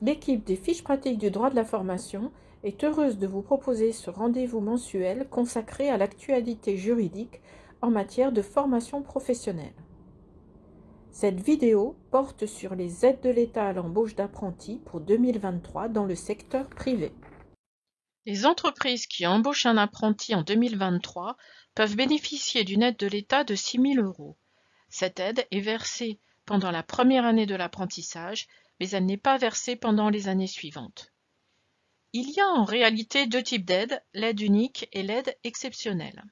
L'équipe des fiches pratiques du droit de la formation est heureuse de vous proposer ce rendez-vous mensuel consacré à l'actualité juridique en matière de formation professionnelle. Cette vidéo porte sur les aides de l'État à l'embauche d'apprentis pour 2023 dans le secteur privé. Les entreprises qui embauchent un apprenti en 2023 peuvent bénéficier d'une aide de l'État de 6 000 €. Cette aide est versée pendant la première année de l'apprentissage, mais elle n'est pas versée pendant les années suivantes. Il y a en réalité deux types d'aides, l'aide unique et l'aide exceptionnelle.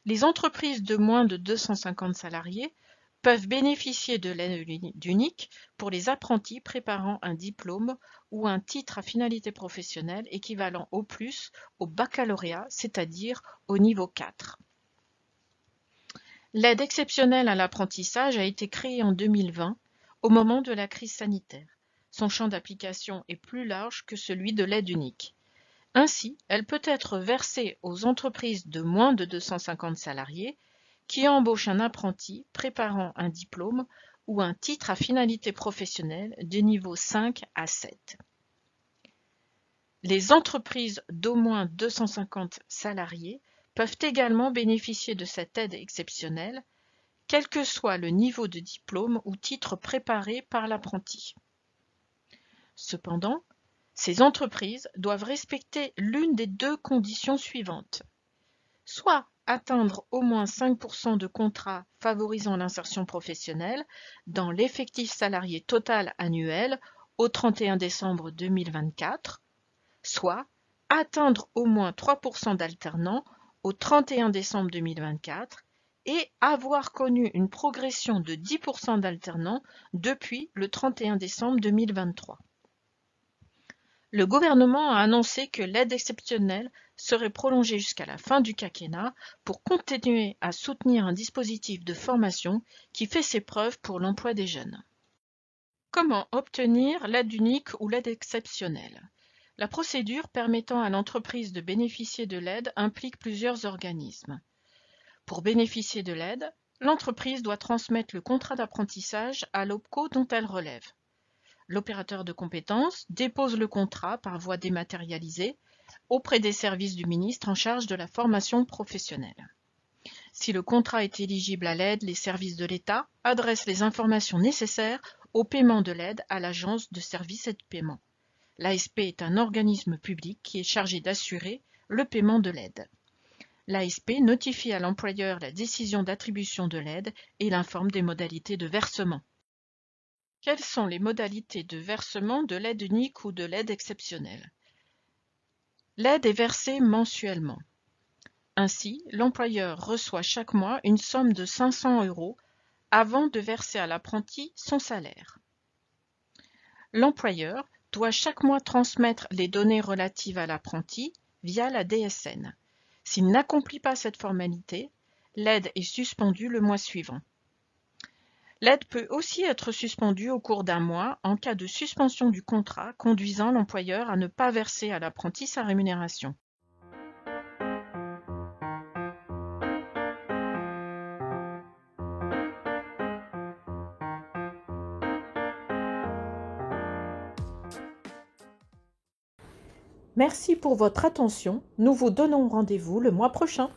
Les entreprises de moins de 250 salariés peuvent bénéficier de l'aide unique pour les apprentis préparant un diplôme ou un titre à finalité professionnelle équivalent au plus au baccalauréat, c'est-à-dire au niveau 4. L'aide exceptionnelle à l'apprentissage a été créée en 2020, au moment de la crise sanitaire. Son champ d'application est plus large que celui de l'aide unique. Ainsi, elle peut être versée aux entreprises de moins de 250 salariés qui embauchent un apprenti préparant un diplôme ou un titre à finalité professionnelle de niveau 5 à 7. Les entreprises d'au moins 250 salariés peuvent également bénéficier de cette aide exceptionnelle, quel que soit le niveau de diplôme ou titre préparé par l'apprenti. Cependant, ces entreprises doivent respecter l'une des deux conditions suivantes. Soit atteindre au moins 5% de contrats favorisant l'insertion professionnelle dans l'effectif salarié total annuel au 31 décembre 2024, soit atteindre au moins 3% d'alternants au 31 décembre 2024 et avoir connu une progression de 10% d'alternants depuis le 31 décembre 2023. Le gouvernement a annoncé que l'aide exceptionnelle serait prolongée jusqu'à la fin du quinquennat pour continuer à soutenir un dispositif de formation qui fait ses preuves pour l'emploi des jeunes. Comment obtenir l'aide unique ou l'aide exceptionnelle ? La procédure permettant à l'entreprise de bénéficier de l'aide implique plusieurs organismes. Pour bénéficier de l'aide, l'entreprise doit transmettre le contrat d'apprentissage à l'OPCO dont elle relève. L'opérateur de compétences dépose le contrat par voie dématérialisée auprès des services du ministre en charge de la formation professionnelle. Si le contrat est éligible à l'aide, les services de l'État adressent les informations nécessaires au paiement de l'aide à l'Agence de services et de paiement. L'ASP est un organisme public qui est chargé d'assurer le paiement de l'aide. L'ASP notifie à l'employeur la décision d'attribution de l'aide et l'informe des modalités de versement. Quelles sont les modalités de versement de l'aide unique ou de l'aide exceptionnelle ? L'aide est versée mensuellement. Ainsi, l'employeur reçoit chaque mois une somme de 500 € avant de verser à l'apprenti son salaire. L'employeur doit chaque mois transmettre les données relatives à l'apprenti via la DSN. S'il n'accomplit pas cette formalité, l'aide est suspendue le mois suivant. L'aide peut aussi être suspendue au cours d'un mois en cas de suspension du contrat conduisant l'employeur à ne pas verser à l'apprenti sa rémunération. Merci pour votre attention. Nous vous donnons rendez-vous le mois prochain.